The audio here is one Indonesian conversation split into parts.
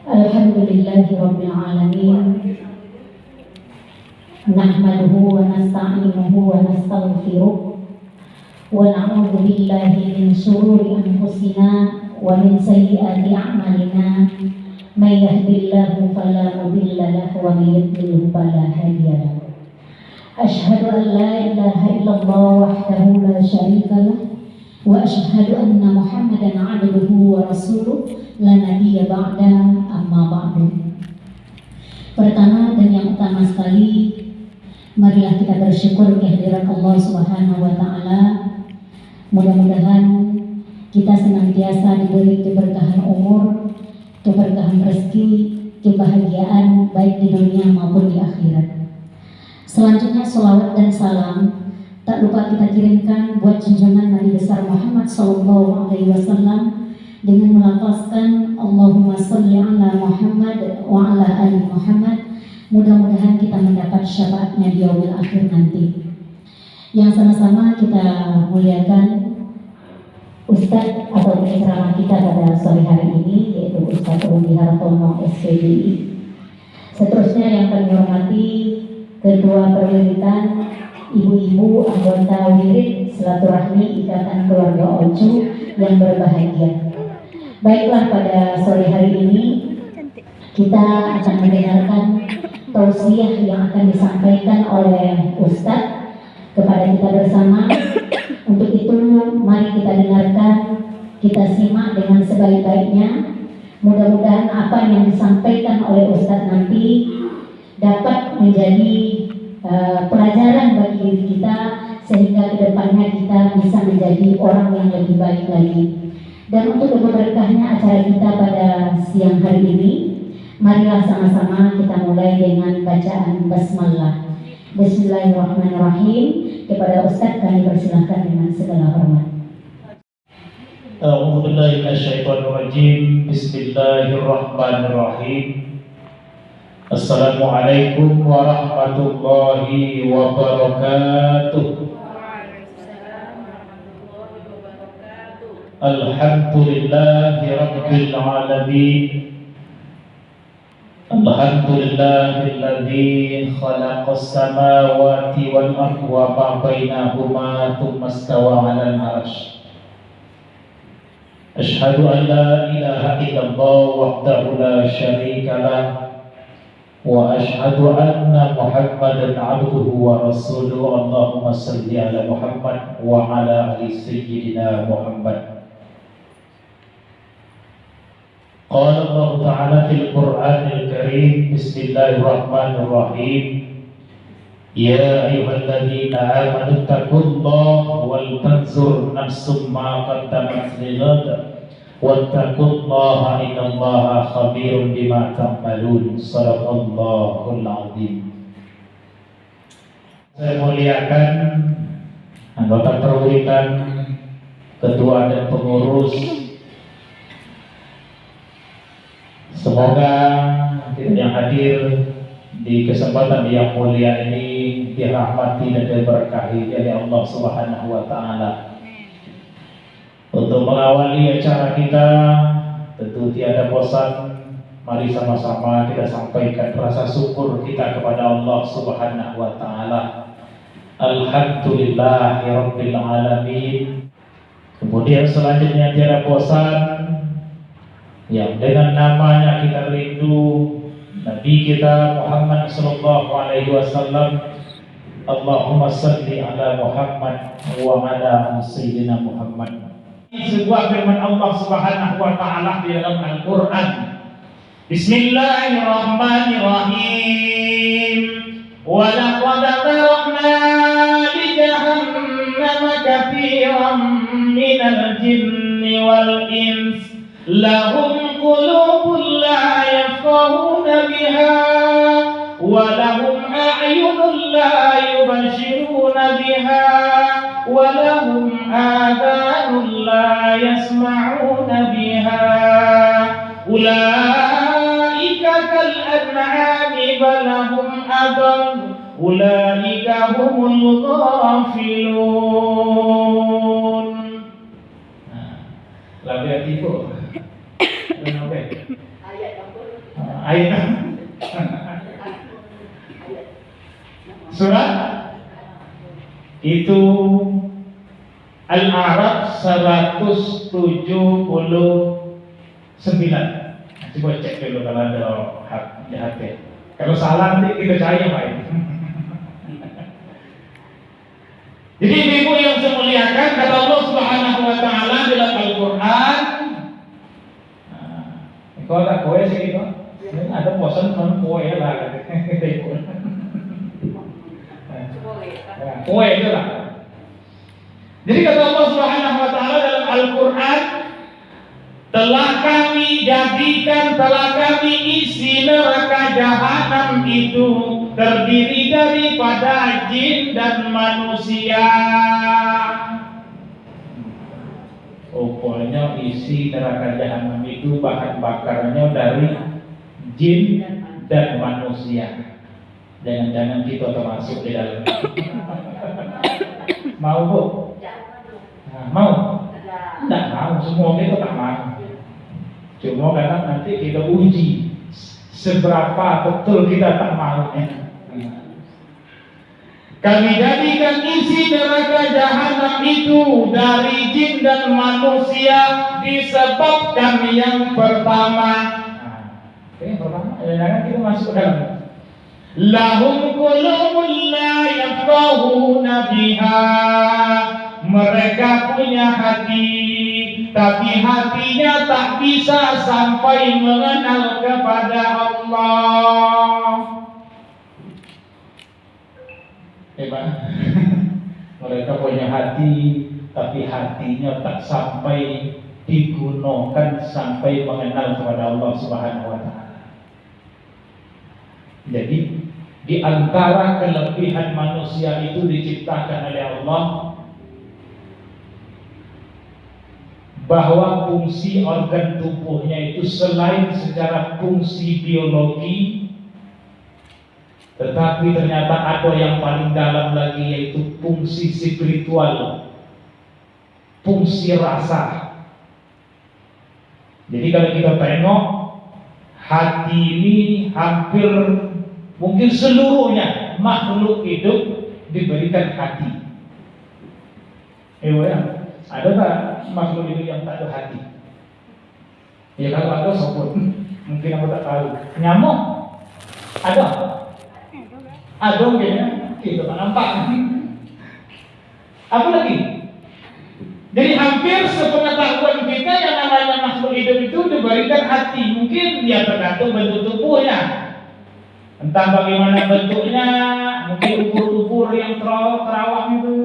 Alhamdulillahi Rabbil Alamin. Nahmaduhu wa nasta'inuhu wa nastaghfiruh wa na'udzu billahi min shururi anfusina wa min sayyiati a'malina. May yahdihillahu fala mudilla lahu wa may yudlil fala hadiya lahu. Asyhadu an la ilaha illallah wahdahu la syarika lah wa asyhadu anna Muhammadan 'abduhu wa rasuluh la nabiyya ba'da, amma ba'du. Pertama dan yang utama sekali, marilah kita bersyukur kehadiran Allah Subhanahu wa taala. Mudah-mudahan kita senantiasa diberi keberkahan umur, keberkahan rezeki, kebahagiaan baik di dunia maupun di akhirat. Selanjutnya sholawat dan salam tak lupa kita kirimkan buat junjungan Nabi besar Muhammad sallallahu alaihi wasallam dengan melafazkan Allahumma sholli ala Muhammad wa ala ali Muhammad. Mudah-mudahan kita mendapat syafaatnya di yaumil akhir nanti. Yang sama-sama kita muliakan Ustadz atau penceramah kita pada sore hari ini, yaitu Ustadz Rudi Hartono SPDI. Seterusnya yang kami hormati Ketua Perwiritan Ibu-ibu anggota wirid silaturahmi Ikatan Keluarga Ocu yang berbahagia. Baiklah, pada sore hari ini kita akan mendengarkan tausiah yang akan disampaikan oleh Ustadz kepada kita bersama. Untuk itu mari kita dengarkan, kita simak dengan sebaik-baiknya. Mudah-mudahan apa yang disampaikan oleh Ustadz nanti dapat menjadi pelajaran bagi diri kita, sehingga kedepannya kita bisa menjadi orang yang lebih baik lagi. Dan untuk berkahnya acara kita pada siang hari ini, marilah sama-sama kita mulai dengan bacaan basmalah. Bismillahirrahmanirrahim. Kepada Ustadz kami persilahkan dengan segala hormat. A'udzu billahi minasyaitonir rajim. Bismillahirrahmanirrahim. Assalamualaikum warahmatullahi wabarakatuh. Alhamdulillahi rabbil alamin. Alhamdulillahilladzi khalaqas samawati wal ardi wa ma bainahuma tsumma istawa 'alal 'arsy. Asyhadu an la ilaha illallah wahdahu la syarika lah wa asyhadu anna Muhammadan 'abduhu wa rasuluhu. Allahumma shalli ala Muhammad wa ala ali sayyidina Muhammad. Qala Allah Ta'ala fil Qur'anil Karim. Bismillahirrahmanirrahim. Ya ayyuhalladzina amanu taqullaha wal tanzur nafsum ma qaddamat lighad wattaqullaha innallaha khabirun bima ta'malun. Shadaqallahul azim. Saya muliakan anggota perwiritan, ketua dan pengurus. Semoga kita yang hadir di kesempatan yang mulia ini dirahmati dan diberkahi oleh Allah Subhanahu wa taala. Untuk mengawali acara kita, tentu tiada bosan, mari sama-sama kita sampaikan rasa syukur kita kepada Allah Subhanahu wa taala. Alhamdulillahirabbil alamin. Kemudian selanjutnya tiada bosan, yang dengan namanya kita rindu, Nabi kita Muhammad sallallahu alaihi wasallam. Allahumma salli ala Muhammad wa ala sayyidina Muhammad. Sebuah firman Allah Subhanahu wa taala di dalam Al-Qur'an. Bismillahirrahmanirrahim. Wa laqad zara'na li jahannama katsiran minal jinni wal ins lahum qulubun la yafqahuna biha wa lahum a'yunun la yubsiruna biha wa lahum adhanun la yasma'una biha ulaika kal an'ami bal hum adall ulaika humul ghafilun. Labia tipu. Oke. Ayat. Surat itu Al-A'raf 179. Coba cek dulu kalau ada di HP. Kalau salah nanti kita cari yang lain. Jadi ibu yang saya muliakan, kata Allah Subhanahu wa taala dalam Al-Qur'an, kalau tak kowe sih itu, ada bosan non kowe lah kowe itu lah. Jadi kata Allah Subhanahu wa taala dalam Al-Qur'an, telah kami isi neraka jahanam itu terdiri daripada jin dan manusia. Pokoknya isi neraka jahanam itu bahan bakarnya dari jin dan manusia. Jangan-jangan kita termasuk di dalam. Mau Bu? Nah, mau? Tidak mau, semua kita tak mau. Cuma karena nanti kita uji seberapa betul kita tak mau. Kami jadikan isi neraka jahanam itu dari jin dan manusia disebabkan yang pertama. Yang pertama, jangan kita masuk dalam. Lahum qulubun la yafqahuna biha. Mereka punya hati, tapi hatinya tak bisa sampai mengenal kepada Allah. Hebat. Mereka punya hati, tapi hatinya tak sampai digunakan sampai mengenal kepada Allah Subhanahu wa taala. Jadi di antara kelebihan manusia itu diciptakan oleh Allah bahwa fungsi organ tubuhnya itu selain secara fungsi biologi, tetapi ternyata ada yang paling dalam lagi, yaitu fungsi spiritual, fungsi rasa. Jadi kalau kita tengok hati ini hampir mungkin seluruhnya makhluk hidup diberikan hati. Ya. Ada tak makhluk hidup yang tak ada hati? Ya kalau ada sebut, mungkin aku tak tahu. Nyamuk ada? Ada mungkin, kita tak nampak. Apa lagi? Jadi hampir sepengetahuan kita yang namanya makhluk hidup itu diberikan hati. Mungkin dia tergantung bentuk tubuhnya, entah bagaimana bentuknya, mungkin ukur-ukur yang terawang itu.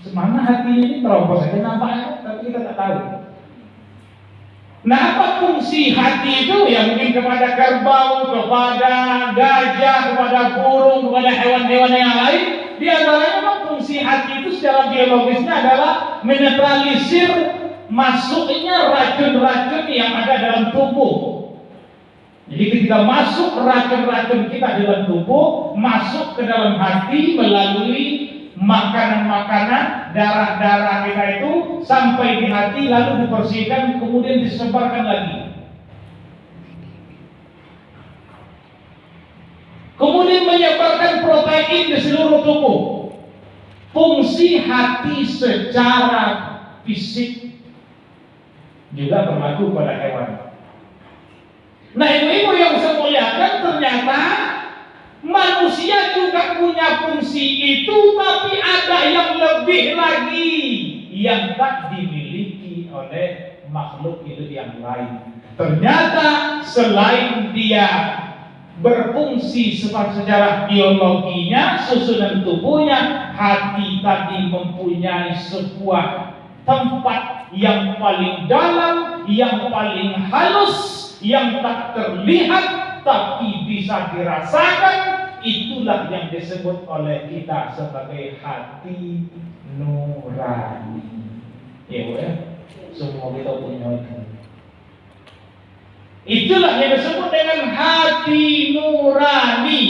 Semana hati ini terobos saja nampaknya, tapi kita tak tahu. Nah, apa fungsi hati itu? Ya mungkin kepada kerbau, kepada gajah, kepada burung, kepada hewan-hewan yang lain. Di antaranya memang fungsi hati itu secara biologisnya adalah menetralisir masuknya racun-racun yang ada dalam tubuh. Jadi ketika masuk racun-racun kita dalam tubuh, masuk ke dalam hati melalui makanan-makanan, darah-darah kita itu sampai di hati, lalu dibersihkan, kemudian disebarkan lagi. Kemudian menyebarkan protein di seluruh tubuh. Fungsi hati secara fisik juga berlaku pada hewan. Nah, ibu-ibu yang saya muliakan, ternyata manusia juga punya fungsi itu, tapi ada yang lebih lagi yang tak dimiliki oleh makhluk hidup yang lain. Ternyata selain dia berfungsi secara biologinya, susunan tubuhnya, hati tadi mempunyai sebuah tempat yang paling dalam, yang paling halus, yang tak terlihat tapi bisa dirasakan. Itulah yang disebut oleh kita sebagai hati nurani. Ya, semua kita punya itu. Itulah yang disebut dengan hati nurani,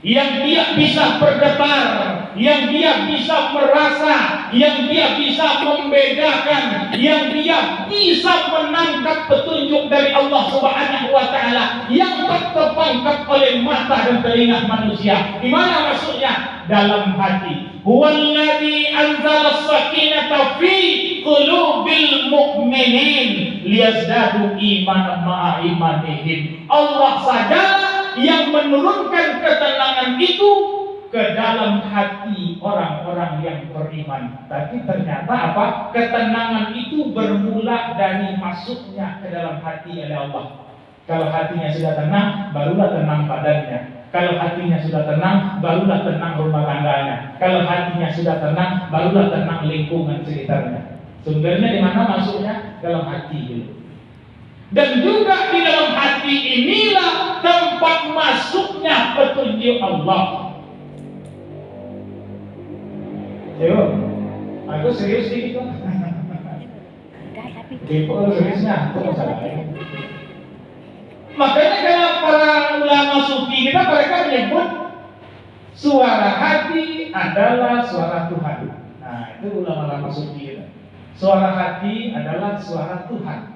yang dia bisa bergetar yang dia bisa merasa, yang dia bisa membedakan, yang dia bisa menangkap petunjuk dari Allah Subhanahu wa taala yang tak tertangkap oleh mata dan telinga manusia. Di mana maksudnya? Dalam hati. Huwallazi anzala as-sakinata fi qulubil mu'minin liyazdadu imanan ma'a imanihim. Allah saja yang menurunkan ketenangan itu ke dalam hati orang-orang yang beriman. Tapi ternyata apa? Ketenangan itu bermula dari masuknya ke dalam hati oleh Allah. Kalau hatinya sudah tenang, barulah tenang badannya. Kalau hatinya sudah tenang, barulah tenang rumah tangganya. Kalau hatinya sudah tenang, barulah tenang lingkungan sekitarnya. Sumbernya di mana masuknya? Dalam hati dulu. Dan juga di dalam hati inilah tempat masuknya petunjuk Allah. Yo, aku serius sedikit lah. Kepo seriusnya, aku salah. Makanya kalau para ulama sufi kita, mereka menyebut suara hati adalah suara Tuhan. Nah, itu ulama-ulama sufi kita. Suara hati adalah suara Tuhan.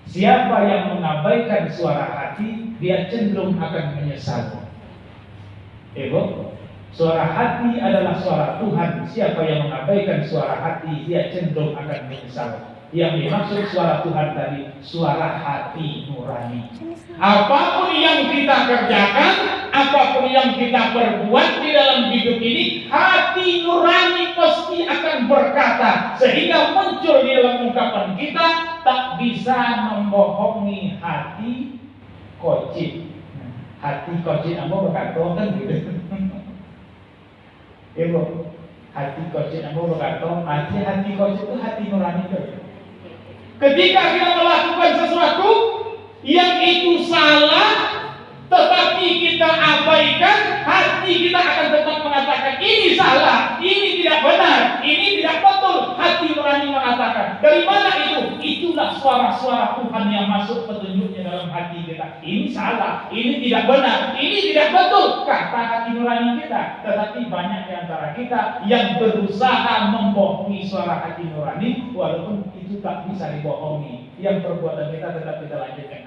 Siapa yang mengabaikan suara hati, dia cenderung akan menyesal. Suara hati adalah suara Tuhan. Siapa yang mengabaikan suara hati, dia cenderung akan menyesal. Yang dimaksud suara Tuhan tadi, suara hati nurani. Apapun yang kita kerjakan, apapun yang kita perbuat di dalam hidup ini, hati nurani pasti akan berkata, sehingga muncul di dalam ungkapan kita, tak bisa membohongi hati kocit. Hati kocit, ambo berkata kan gitu. Ibu, hati kocit, ambo berkata, hati kocit itu hati nurani itu. Ketika kita melakukan sesuatu yang itu salah, tetapi kita abaikan, hati kita akan tetap mengatakan ini salah, ini tidak benar, ini tidak betul. Hati nurani mengatakan. Dari mana itu? Itulah suara-suara Tuhan yang masuk petunjuknya dalam hati kita. Ini salah, ini tidak benar, ini tidak betul, kata hati nurani kita. Tetapi banyak di antara kita yang berusaha membohongi suara hati nurani, walaupun itu tak bisa dibohongi. Yang perbuatan kita tetap kita lanjutkan.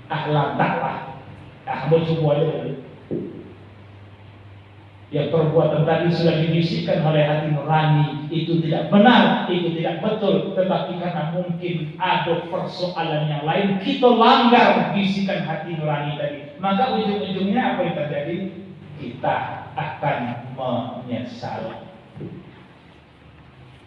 Lantaklah. Mau coba aja dulu. Yang perbuatan tadi sudah dibisikkan oleh hati nurani, itu tidak benar, itu tidak betul. Tetapi karena mungkin ada persoalan yang lain, kita langgar bisikan hati nurani tadi. Maka ujung-ujungnya apa yang terjadi? Kita akan menyesal.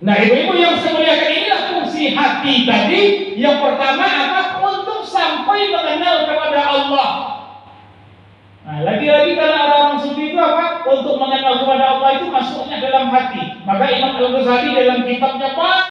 Nah, ibu-ibu yang saya muliakan, inilah fungsi hati tadi. Yang pertama apa? Untuk sampai mengenal kepada Allah. Nah, lagi-lagi kalau ada orang sufi itu apa? Untuk mengenal kepada Allah itu masuknya dalam hati. Maka Imam Al-Ghazali dalam kitabnya